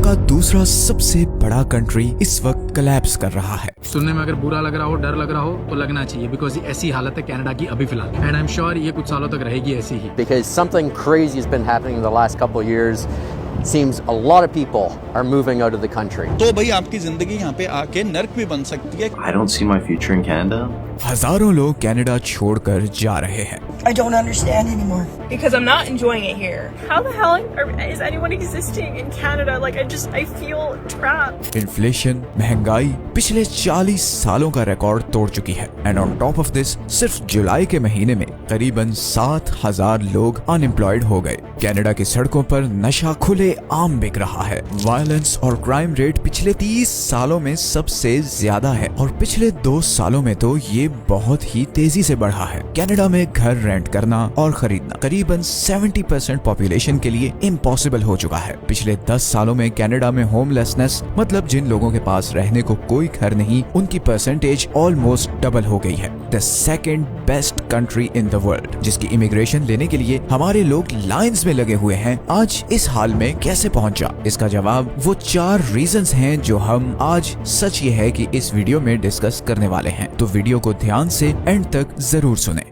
का दूसरा सबसे बड़ा कंट्री इस वक्त कोलैप्स कर रहा है। सुनने में अगर बुरा लग रहा हो, डर लग रहा हो तो लगना चाहिए, बिकॉज ऐसी हालत है कनाडा की अभी फिलहाल, एंड आई एम श्योर ये कुछ सालों तक रहेगी ऐसी ही। Because something crazy has been happening in the last couple of years. It seems a lot of people are moving out of the country. तो भाई आपकी जिंदगी यहाँ पे आके नर्क भी बन सकती है। I don't see my future in Canada. हजारों लोग कनाडा छोड़कर जा रहे हैं। I don't understand anymore. Because I'm not enjoying it here. How the hell is anyone existing in Canada? Like I feel trapped. Inflation, महंगाई पिछले 40 सालों का रिकॉर्ड तोड़ चुकी है। And on top of this सिर्फ जुलाई के महीने में करीबन 7,000 लोग अनएम्प्लॉयड हो गए। कनाडा की सड़कों पर नशा खुले आम बिक रहा है। वायलेंस और क्राइम रेट पिछले 30 सालों में सबसे ज्यादा है और पिछले 2 सालों में तो ये बहुत ही तेजी से बढ़ा है। कनाडा में घर रेंट करना और खरीदना करीबन 70% पॉपुलेशन के लिए इम्पॉसिबल हो चुका है। पिछले 10 सालों में कनाडा में होमलेसनेस मतलब जिन लोगों के पास रहने को कोई घर नहीं, उनकी परसेंटेज ऑलमोस्ट डबल हो गई है। The second best country in the world, जिसकी इमिग्रेशन लेने के लिए हमारे लोग लाइंस में लगे हुए हैं, आज इस हाल में कैसे पहुंचा? इसका जवाब वो 4 रीजंस हैं जो हम आज सच ये है कि इस वीडियो में डिस्कस करने वाले हैं। तो वीडियो को ध्यान से एंड तक जरूर सुने।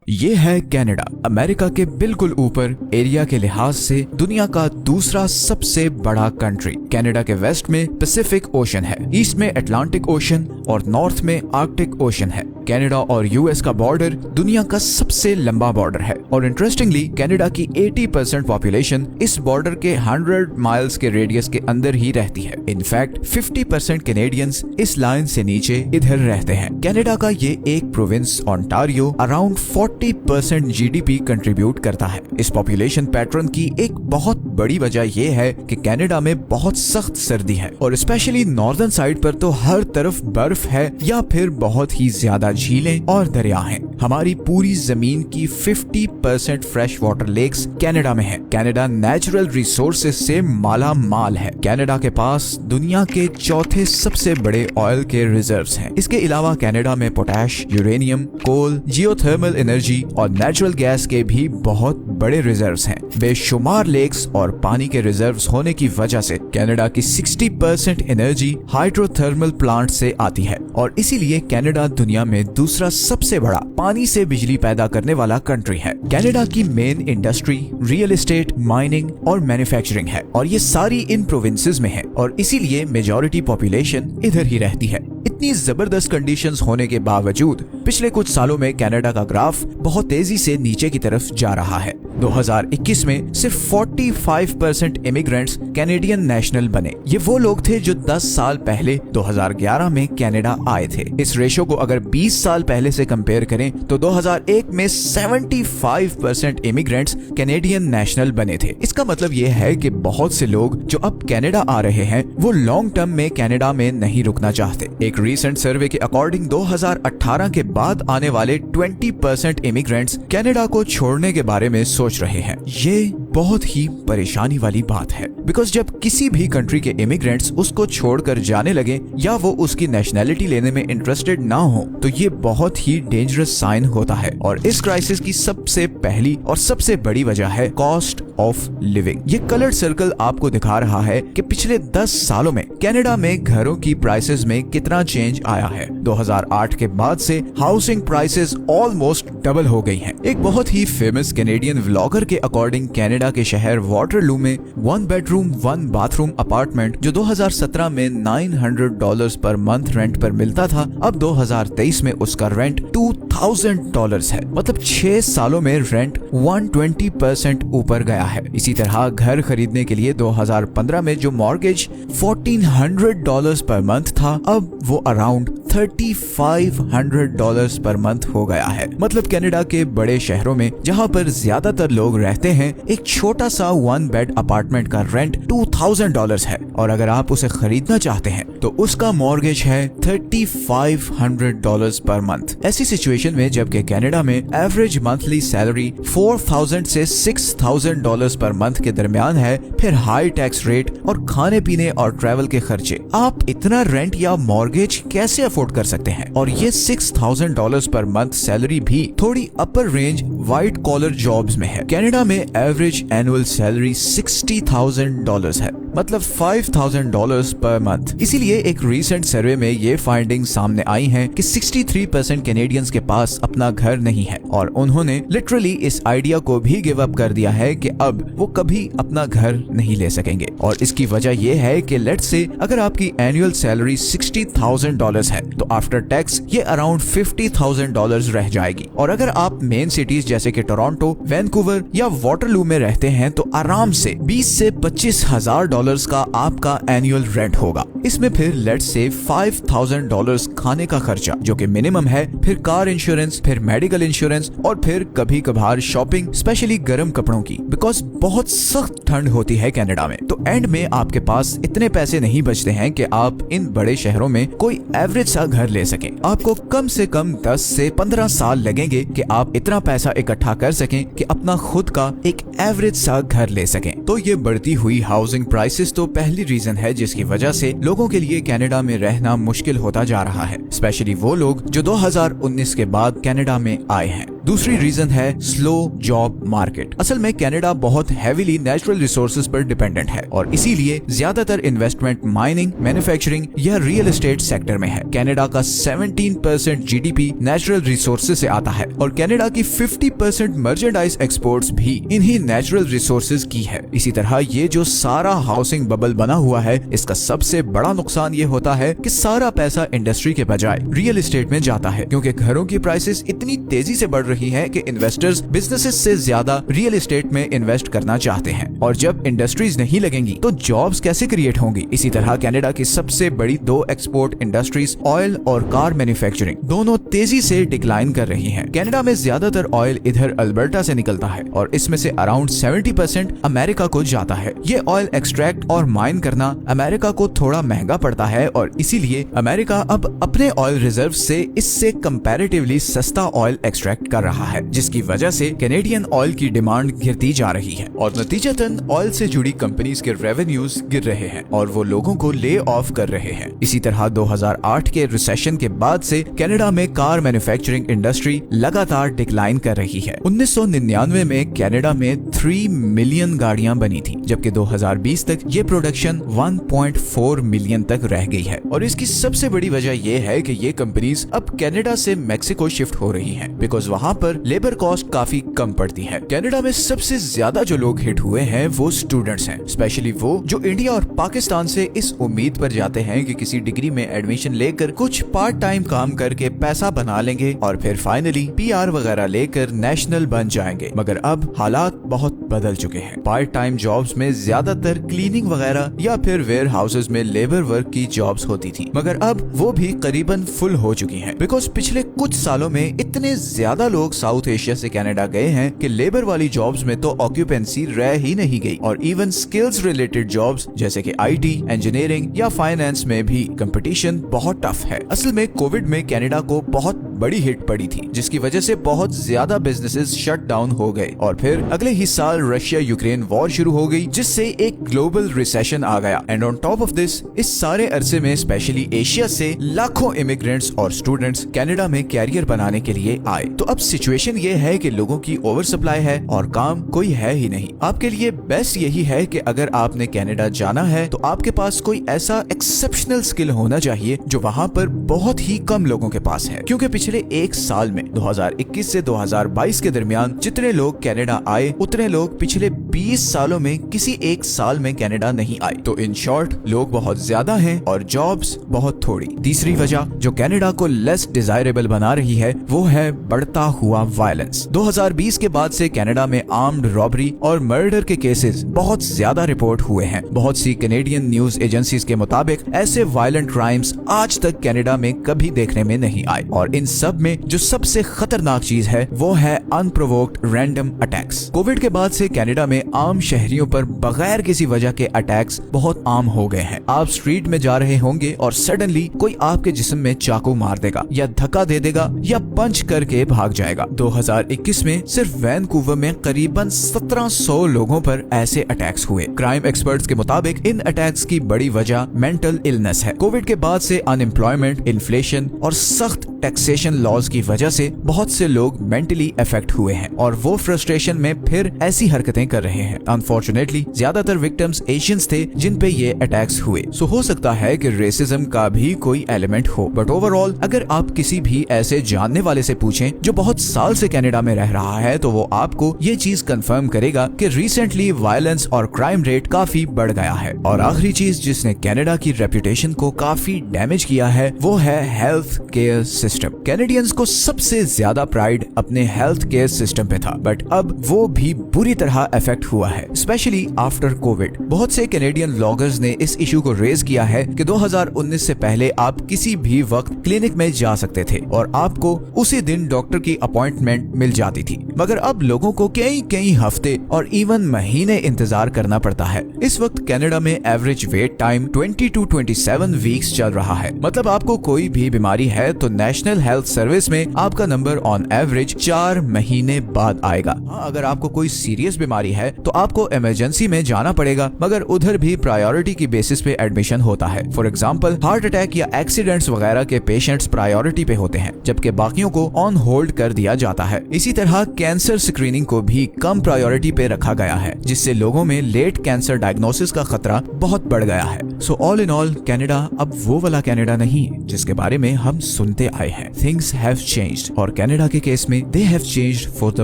ये है कनाडा, अमेरिका के बिल्कुल ऊपर, एरिया के लिहाज से दुनिया का दूसरा सबसे बड़ा कंट्री। कनाडा के वेस्ट में पैसिफिक ओशन है, ईस्ट में अटलांटिक ओशन और नॉर्थ में आर्कटिक ओशन है। कनाडा और यूएस का बॉर्डर दुनिया का सबसे लंबा बॉर्डर है और इंटरेस्टिंगली कनाडा की 80% पॉपुलेशन इस बॉर्डर के 100 माइल्स के रेडियस के अंदर ही रहती है। इनफैक्ट 50% कैनेडियंस इस लाइन से नीचे इधर रहते हैं। कनाडा का ये एक province Ontario around 40% GDP contribute करता है। इस पॉपुलेशन पैटर्न की एक बहुत बड़ी वजह यह है कि कनाडा में बहुत सख्त सर्दी है और स्पेशली नॉर्दर्न साइड पर तो हर तरफ बर्फ है या फिर बहुत ही ज्यादा झीलें और दरिया हैं। हमारी पूरी जमीन की 50% फ्रेश वाटर लेक्स कनाडा में है। कनाडा नेचुरल रिसोर्सेज से माला माल है। कनाडा के पास दुनिया के चौथे सबसे बड़े ऑयल के रिजर्व्स हैं। इसके अलावा कनाडा में पोटैश, यूरेनियम, कोल, जियोथर्मल एनर्जी और नेचुरल गैस के भी बहुत बड़े रिजर्व्स हैं। बेशुमार लेक्स और पानी के रिजर्व्स होने की वजह से कनाडा की 60% एनर्जी हाइड्रोथर्मल प्लांट से आती है और इसीलिए कनाडा दुनिया में दूसरा सबसे बड़ा पानी से बिजली पैदा करने वाला कंट्री है। कनाडा की main industry real estate, mining और मैन्युफैक्चरिंग है और ये सारी इन प्रोविंसेस में है और इसीलिए मेजॉरिटी पॉपुलेशन इधर ही रहती है। इतनी जबरदस्त कंडीशंस होने के बावजूद पिछले कुछ सालों में कनाडा का ग्राफ बहुत तेजी से नीचे की तरफ जा रहा है। 2021 में सिर्फ 45% इमिग्रेंट्स कैनेडियन नेशनल बने। ये वो लोग थे जो 10 साल पहले 2011 में कनाडा आए थे। इस रेशो को अगर 20 साल पहले से कंपेयर करें तो 2001 में 75% इमिग्रेंट्स कैनेडियन नेशनल बने थे। इसका मतलब ये है कि बहुत से लोग जो अब कनाडा आ रहे हैं वो लॉन्ग टर्म में कनाडा में नहीं रुकना चाहते। एक रीसेंट सर्वे के अकॉर्डिंग 2018 के बाद आने वाले 20% इमिग्रेंट्स कनाडा को छोड़ने के बारे में सोच रहे हैं। ये बहुत ही परेशानी वाली बात है, बिकॉज जब किसी भी कंट्री के इमिग्रेंट्स उसको छोड़कर जाने लगे या वो उसकी नेशनैलिटी लेने में इंटरेस्टेड ना हो तो ये बहुत ही डेंजरस साइन होता है। और इस क्राइसिस की सबसे पहली और सबसे बड़ी वजह है कॉस्ट ऑफ लिविंग। ये कलर्ड सर्कल आपको दिखा रहा है कि पिछले 10 सालों में कनाडा में घरों की प्राइसेस में कितना चेंज आया है। 2008 के बाद से हाउसिंग प्राइसेस ऑलमोस्ट डबल हो गई हैं। एक बहुत ही फेमस कैनेडियन व्लॉगर के अकॉर्डिंग कनाडा के शहर वाटरलू में 1 बेडरूम 1 बाथरूम अपार्टमेंट जो 2017 में $900 पर मंथ रेंट पर मिलता था, अब 2023 में उसका रेंट $2,000 है। मतलब 6 सालों में रेंट 120% ऊपर गया है। इसी तरह घर खरीदने के लिए 2015 में जो मॉर्गेज $1,400 पर मंथ था, अब वो अराउंड $3,500 पर मंथ हो गया है। मतलब कनाडा के बड़े शहरों में जहाँ पर ज्यादातर लोग रहते हैं, एक छोटा सा 1 बेड अपार्टमेंट का रेंट $2,000 है और अगर आप उसे खरीदना चाहते हैं तो उसका मॉर्गेज है $3,500 पर मंथ। ऐसी सिचुएशन में जबकि कनाडा में एवरेज मंथली सैलरी $4,000 से $6,000 पर मंथ के दरमियान है, फिर हाई टैक्स रेट और खाने पीने और ट्रैवल के खर्चे, आप इतना रेंट या मॉर्गेज कैसे अफोर्ड अफोर्ड कर सकते हैं। और ये $6,000 पर मंथ सैलरी भी थोड़ी upper range white collar jobs में है। कनाडा में एवरेज एनुअल सैलरी $60,000 है, मतलब $5,000 पर मंथ। इसीलिए एक रीसेंट सर्वे में ये फाइंडिंग सामने आई हैं कि 63% कैनेडियंस के पास अपना घर नहीं है और उन्होंने लिटरली इस आइडिया को भी गिव अप कर दिया है कि अब वो कभी अपना घर नहीं ले सकेंगे। और इसकी वजह ये है कि लेट्स से अगर आपकी एनुअल सैलरी $60,000 है तो आफ्टर टैक्स ये अराउंड $50,000 रह जाएगी। और अगर आप मेन सिटीज जैसे कि टोरंटो, वैंकूवर या वाटरलू में रहते हैं तो आराम से 20 से $25,000 का आपका एनुअल रेंट होगा। इसमें फिर लेट्स से $5,000 खाने का खर्चा जो कि मिनिमम है, फिर कार इंश्योरेंस, फिर मेडिकल इंश्योरेंस और फिर कभी कभार शॉपिंग, स्पेशली गर्म कपड़ों की, बिकॉज बहुत सख्त ठंड होती है कनाडा में। तो एंड में आपके पास इतने पैसे नहीं बचते हैं कि आप इन बड़े शहरों में कोई एवरेज सा घर ले सकें। आपको कम से कम 10 से 15 साल लगेंगे कि आप इतना पैसा इकट्ठा कर सकें कि अपना खुद का एक एवरेज सा घर ले सकें। तो ये बढ़ती हुई हाउसिंग प्राइसेस तो पहली रीजन है जिसकी वजह से लोगों के लिए कनाडा में रहना मुश्किल होता जा रहा है, स्पेशली वो लोग जो 2019 के बाद कनाडा में आए हैं। दूसरी रीजन है स्लो जॉब मार्केट। असल में कनाडा बहुत हेवीली नेचुरल रिसोर्सेज पर डिपेंडेंट है और इसीलिए ज्यादातर इन्वेस्टमेंट माइनिंग, मैन्युफैक्चरिंग या रियल एस्टेट सेक्टर में है। कनाडा का 17% जीडीपी नेचुरल रिसोर्सेज से आता है और कनाडा की 50% मर्चेंडाइज एक्सपोर्ट्स भी इन्हीं नेचुरल रिसोर्सेज की है। इसी तरह ये जो सारा हाउसिंग बबल बना हुआ है, इसका सबसे बड़ा नुकसान ये होता है कि सारा पैसा इंडस्ट्री के बजाय रियल एस्टेट में जाता है, क्योंकि घरों की प्राइसेस इतनी तेजी से बढ़ रही है कि इन्वेस्टर्स बिजनेसेस से ज्यादा रियल एस्टेट में इन्वेस्ट करना चाहते हैं। और जब इंडस्ट्रीज नहीं लगेंगी तो जॉब्स कैसे क्रिएट होंगी। इसी तरह कनाडा की सबसे बड़ी 2 एक्सपोर्ट इंडस्ट्रीज ऑयल और कार मैन्युफैक्चरिंग दोनों तेजी से डिक्लाइन कर रही हैं। कनाडा में ज्यादातर ऑयल इधर अल्बर्टा से निकलता है और इसमें से अराउंड 70% अमेरिका को जाता है। ये ऑयल एक्सट्रैक्ट और माइन करना अमेरिका को थोड़ा महंगा पड़ता है और इसीलिए अमेरिका अब अपने ऑयल रिजर्व से इससे कंपैरेटिवली सस्ता ऑयल एक्सट्रैक्ट कर रहा है, जिसकी वजह से कैनेडियन ऑयल की डिमांड गिरती जा रही है और नतीजतन ऑयल से जुड़ी कंपनीज के रेवेन्यूज गिर रहे हैं और वो लोगों को ले ऑफ कर रहे हैं। इसी तरह 2008 के रिसेशन के बाद से कनाडा में कार मैन्युफैक्चरिंग इंडस्ट्री लगातार डिक्लाइन कर रही है। 1999 में कनाडा में 3 मिलियन गाड़ियां बनी थी, जबकि 2020 तक ये प्रोडक्शन 1.4 मिलियन तक रह गई है। और इसकी सबसे बड़ी वजह यह है कि ये कंपनीज अब कनाडा से मेक्सिको शिफ्ट हो रही हैं, बिकॉज वहाँ पर लेबर कॉस्ट काफी कम पड़ती है। कनाडा में सबसे ज्यादा जो लोग हिट हुए हैं वो स्टूडेंट्स हैं, स्पेशली वो जो इंडिया और पाकिस्तान से इस उम्मीद पर जाते हैं कि किसी डिग्री में एडमिशन लेकर कुछ पार्ट टाइम काम करके पैसा बना लेंगे और फिर फाइनली पीआर वगैरह लेकर नेशनल बन जाएंगे। मगर अब हालात बहुत बदल चुके हैं। पार्ट टाइम जॉब्स में ज्यादातर क्लीनिंग वगैरह या फिर वेयर हाउसेज में लेबर वर्क की जॉब्स होती थी, मगर अब वो भी करीबन फुल हो चुकी हैं, बिकॉज पिछले कुछ सालों में इतने ज्यादा लोग साउथ एशिया से कनाडा गए हैं कि लेबर वाली जॉब्स में तो ऑक्यूपेंसी रह ही नहीं गई और इवन स्किल्स रिलेटेड जॉब्स जैसे कि आईटी, इंजीनियरिंग या फाइनेंस में भी कंपटीशन बहुत टफ है। असल में कोविड में कनाडा को बहुत बड़ी हिट पड़ी थी, जिसकी वजह से बहुत ज्यादा बिजनेसेस शट डाउन हो गए और फिर अगले ही साल रशिया यूक्रेन वॉर शुरू हो गई, जिससे एक ग्लोबल रिसेशन आ गया। And on top of this, इस सारे अरसे में स्पेशली एशिया से लाखों इमिग्रेंट्स और स्टूडेंट्स कनाडा में कैरियर बनाने के लिए आए। तो अब सिचुएशन ये है कि लोगों की ओवर सप्लाई है और काम कोई है ही नहीं। आपके लिए बेस्ट यही है कि अगर आपने कनाडा जाना है तो आपके पास कोई ऐसा एक्सेप्शनल स्किल होना चाहिए जो वहाँ पर बहुत ही कम लोगों के पास है, क्योंकि पिछले एक साल में 2021 से 2022 के दरमियान जितने लोग कनाडा आए उतने लोग पिछले 20 सालों में किसी एक साल में कनाडा नहीं आए। तो इन शॉर्ट लोग बहुत ज्यादा हैं और जॉब्स बहुत थोड़ी। तीसरी वजह जो कनाडा को लेस डिजायरेबल बना रही है वो है बढ़ता हुआ वायलेंस। 2020 के बाद से कनाडा में आर्म्ड रॉबरी और मर्डर के केसेस बहुत ज्यादा रिपोर्ट हुए हैं। बहुत सी कैनेडियन न्यूज एजेंसीज के मुताबिक ऐसे वायलेंट क्राइम्स आज तक कनाडा में कभी देखने में नहीं आए और इन सब में जो सबसे खतरनाक चीज है वो है अनप्रोवोक्ड रैंडम अटैक्स। कोविड के बाद से कनाडा में आम शहरियों पर बगैर किसी वजह के अटैक्स बहुत आम हो गए हैं। आप स्ट्रीट में जा रहे होंगे और सडनली कोई आपके जिस्म में चाकू मार देगा या धक्का दे देगा या पंच करके भाग जाएगा। 2021 में सिर्फ वैनकूवर में करीबन 1700 लोगों पर ऐसे अटैक्स हुए। क्राइम एक्सपर्ट्स के मुताबिक इन अटैक्स की बड़ी वजह मेंटल इलनेस है। कोविड के बाद से अनएम्प्लॉयमेंट, इन्फ्लेशन और सख्त टैक्सेशन लॉज की वजह से बहुत से लोग मेंटली अफेक्ट हुए हैं और वो फ्रस्ट्रेशन में फिर ऐसी हरकतें कर रहे हैं। अनफॉर्चुनेटली ज्यादातर विक्टिम्स एशियंस थे जिन पे ये अटैक्स हुए। सो हो सकता है कि रेसिज्म का भी कोई एलिमेंट हो, बट ओवरऑल अगर आप किसी भी ऐसे जानने वाले से पूछें जो बहुत साल से कनाडा में रह रहा है तो वो आपको ये चीज कंफर्म करेगा कि रिसेंटली वायलेंस और क्राइम रेट काफी बढ़ गया है। और आखिरी चीज जिसने कनाडा की रेपुटेशन को काफी डैमेज किया है वो है हेल्थ केयर सिस्टम। कैनेडियंस को सबसे ज्यादा प्राइड अपने हेल्थ केयर सिस्टम पे था, बट अब वो भी बुरी तरह अफेक्ट हुआ है, स्पेशली आफ्टर कोविड। बहुत से कैनेडियन व्लॉगर्स ने इस इशू को रेज किया है कि 2019 से पहले आप किसी भी वक्त क्लिनिक में जा सकते थे और आपको उसी दिन डॉक्टर की अपॉइंटमेंट मिल जाती थी, मगर अब लोगों को कई हफ्ते और इवन महीने इंतजार करना पड़ता है। इस वक्त कनाडा में average weight time 20 to 27 weeks चल रहा है। मतलब आपको कोई भी बीमारी है तो नेशनल हेल्थ सर्विस में आपका नंबर ऑन एवरेज 4 महीने बाद आएगा। हाँ, अगर आपको कोई सीरियस बीमारी है तो आपको इमरजेंसी में जाना पड़ेगा, मगर उधर भी प्रायोरिटी की बेसिस पे एडमिशन होता है। फॉर एग्जाम्पल हार्ट अटैक या एक्सीडेंट्स वगैरह के पेशेंट्स प्रायोरिटी पे होते हैं, जबकि बाकियों को ऑन होल्ड कर दिया जाता है। इसी तरह कैंसर स्क्रीनिंग को भी कम प्रायोरिटी पे रखा गया है, जिससे लोगों में लेट कैंसर डायग्नोसिस का खतरा बहुत बढ़ गया है। So all in all Canada अब वो वाला कनाडा नहीं जिसके बारे में हम सुनते आए हैं। थिंग्स हैव चेंज्ड और कनाडा के केस में they have changed for the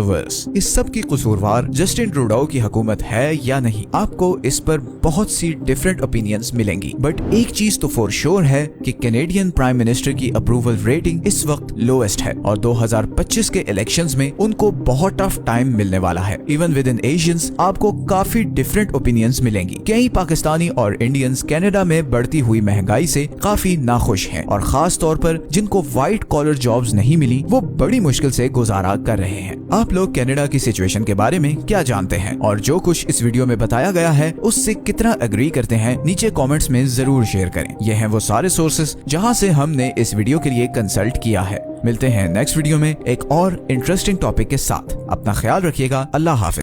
worse. इस सब की कसूरवार जस्टिन ट्रूडो की हुकूमत है या नहीं, आपको इस पर बहुत सी डिफरेंट ओपिनियंस मिलेंगी, बट एक चीज तो फॉर श्योर है कि कैनेडियन प्राइम मिनिस्टर की अप्रूवल रेटिंग इस वक्त लोएस्ट है और 2025 के इलेक्शंस में उनको बहुत टफ टाइम मिलने वाला है। इवन विद इन एशियंस आपको काफी डिफरेंट ओपिनियंस मिलेंगी। कई पाकिस्तानी और इंडियंस कनाडा में बढ़ती हुई महंगाई से काफी नाखुश हैं और खास तौर पर जिनको व्हाइट कॉलर जॉब्स नहीं मिली वो बड़ी मुश्किल से गुजारा कर रहे हैं। आप लोग कनाडा की सिचुएशन के बारे में क्या जानते हैं और जो कुछ इस वीडियो में बताया गया है उससे कितना एग्री करते हैं नीचे कमेंट्स में जरूर शेयर करें। ये हैं वो सारे सोर्सेस जहां से हमने इस वीडियो के लिए कंसल्ट किया है। मिलते हैं नेक्स्ट वीडियो में एक और इंटरेस्टिंग टॉपिक के साथ। अपना ख्याल रखिएगा। अल्लाह हाफिज।